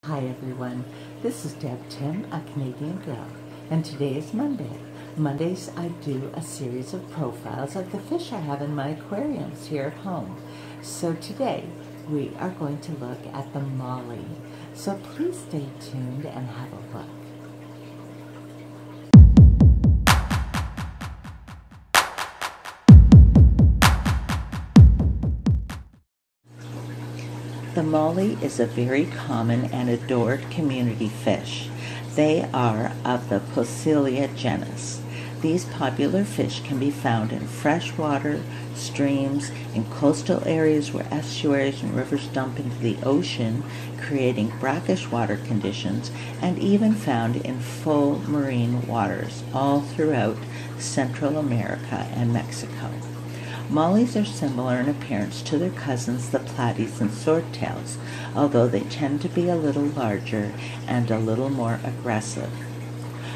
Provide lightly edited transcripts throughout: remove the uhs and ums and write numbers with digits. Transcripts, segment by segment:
Hi everyone, this is Deb Tim, a Canadian girl, and today is Monday. Mondays I do a series of profiles of the fish I have in my aquariums here at home. So today we are going to look at the molly. So please stay tuned and have a look. The molly is a very common and adored community fish. They are of the Poecilia genus. These popular fish can be found in freshwater, streams, in coastal areas where estuaries and rivers dump into the ocean, creating brackish water conditions, and even found in full marine waters all throughout Central America and Mexico. Mollies are similar in appearance to their cousins the platies and swordtails, although they tend to be a little larger and a little more aggressive.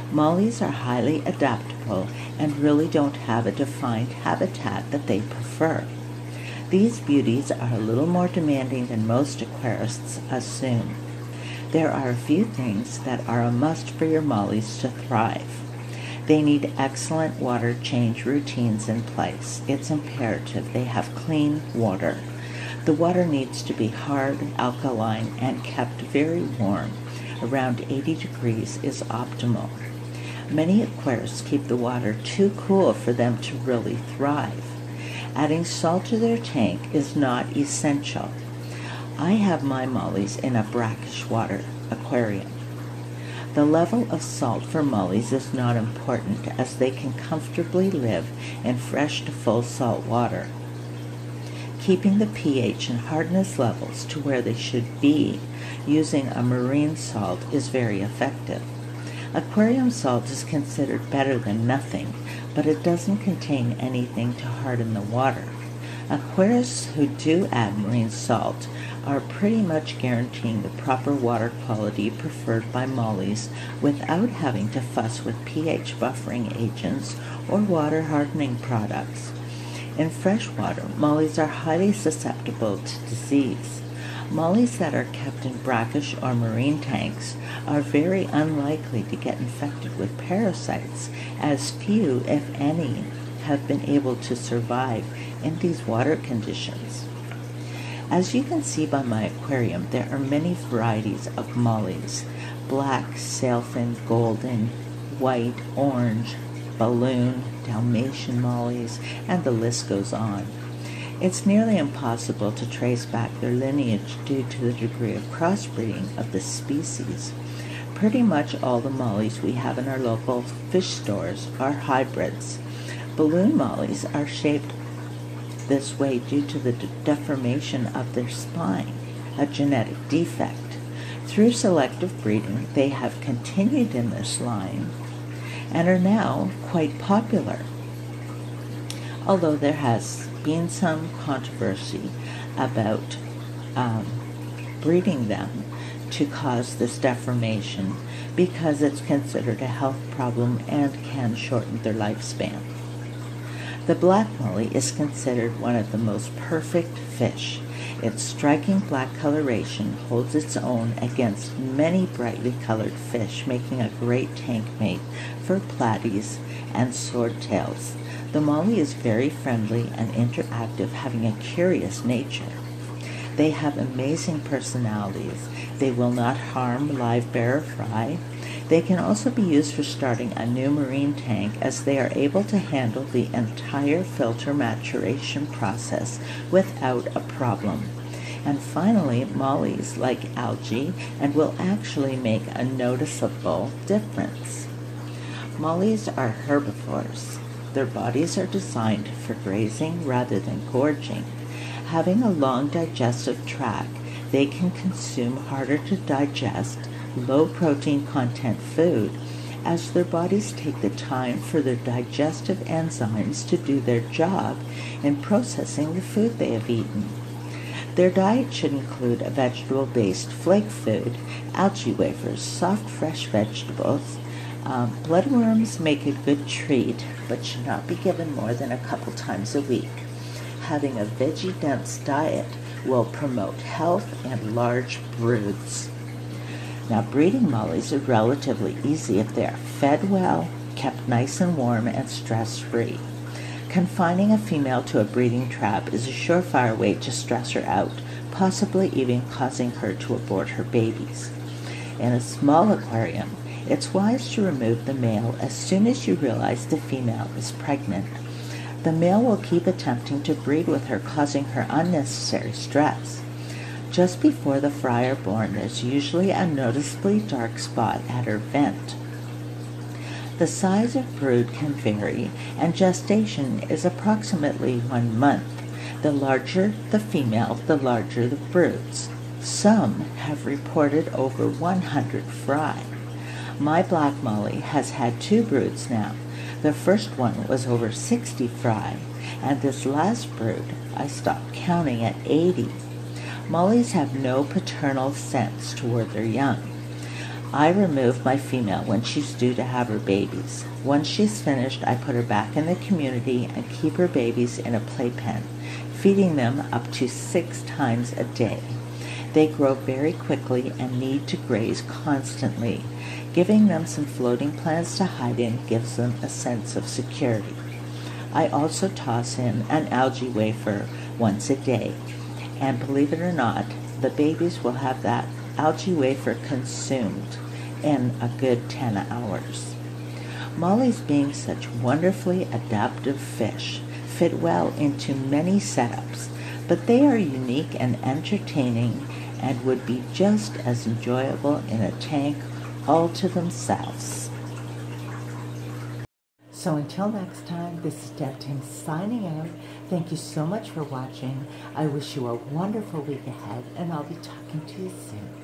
Mollies are highly adaptable and really don't have a defined habitat that they prefer. These beauties are a little more demanding than most aquarists assume. There are a few things that are a must for your mollies to thrive. They need excellent water change routines in place. It's imperative they have clean water. The water needs to be hard, alkaline, and kept very warm. Around 80 degrees is optimal. Many aquarists keep the water too cool for them to really thrive. Adding salt to their tank is not essential. I have my mollies in a brackish water aquarium. The level of salt for mollies is not important, as they can comfortably live in fresh to full salt water. Keeping the pH and hardness levels to where they should be using a marine salt is very effective. Aquarium salt is considered better than nothing, but it doesn't contain anything to harden the water. Aquarists who do add marine salt are pretty much guaranteeing the proper water quality preferred by mollies without having to fuss with pH buffering agents or water hardening products. In freshwater, mollies are highly susceptible to disease. Mollies that are kept in brackish or marine tanks are very unlikely to get infected with parasites, as few, if any, have been able to survive in these water conditions. As you can see by my aquarium, there are many varieties of mollies: black, sailfin, golden, white, orange, balloon, Dalmatian mollies, and the list goes on. It's nearly impossible to trace back their lineage due to the degree of crossbreeding of the species. Pretty much all the mollies we have in our local fish stores are hybrids. Balloon mollies are shaped this way due to the deformation of their spine, a genetic defect. Through selective breeding, they have continued in this line and are now quite popular, although there has been some controversy about breeding them to cause this deformation because it's considered a health problem and can shorten their lifespan. The black molly is considered one of the most perfect fish. Its striking black coloration holds its own against many brightly colored fish, making a great tank mate for platies and swordtails. The molly is very friendly and interactive, having a curious nature. They have amazing personalities. They will not harm live bear or fry. They can also be used for starting a new marine tank, as they are able to handle the entire filter maturation process without a problem. And finally, mollies like algae and will actually make a noticeable difference. Mollies are herbivores. Their bodies are designed for grazing rather than gorging. Having a long digestive tract, they can consume harder to digest, low protein content food, as their bodies take the time for their digestive enzymes to do their job in processing the food they have eaten. Their diet should include a vegetable-based flake food, algae wafers, soft fresh vegetables. Bloodworms make a good treat, but should not be given more than a couple times a week. Having a veggie-dense diet will promote health and large broods. Now, breeding mollies are relatively easy if they are fed well, kept nice and warm, and stress-free. Confining a female to a breeding trap is a surefire way to stress her out, possibly even causing her to abort her babies. In a small aquarium, it's wise to remove the male as soon as you realize the female is pregnant. The male will keep attempting to breed with her, causing her unnecessary stress. Just before the fry are born, there's usually a noticeably dark spot at her vent. The size of brood can vary, and gestation is approximately 1 month. The larger the female, the larger the broods. Some have reported over 100 fry. My black molly has had 2 broods now. The first one was over 60 fry, and this last brood I stopped counting at 80. Mollies have no paternal sense toward their young. I remove my female when she's due to have her babies. Once she's finished, I put her back in the community and keep her babies in a playpen, feeding them up to 6 times a day. They grow very quickly and need to graze constantly. Giving them some floating plants to hide in gives them a sense of security. I also toss in an algae wafer once a day, and believe it or not, the babies will have that algae wafer consumed in a good 10 hours. Mollies, being such wonderfully adaptive fish, fit well into many setups, but they are unique and entertaining and would be just as enjoyable in a tank all to themselves. So until next time, this is Deb Ting signing out. Thank you so much for watching. I wish you a wonderful week ahead, and I'll be talking to you soon.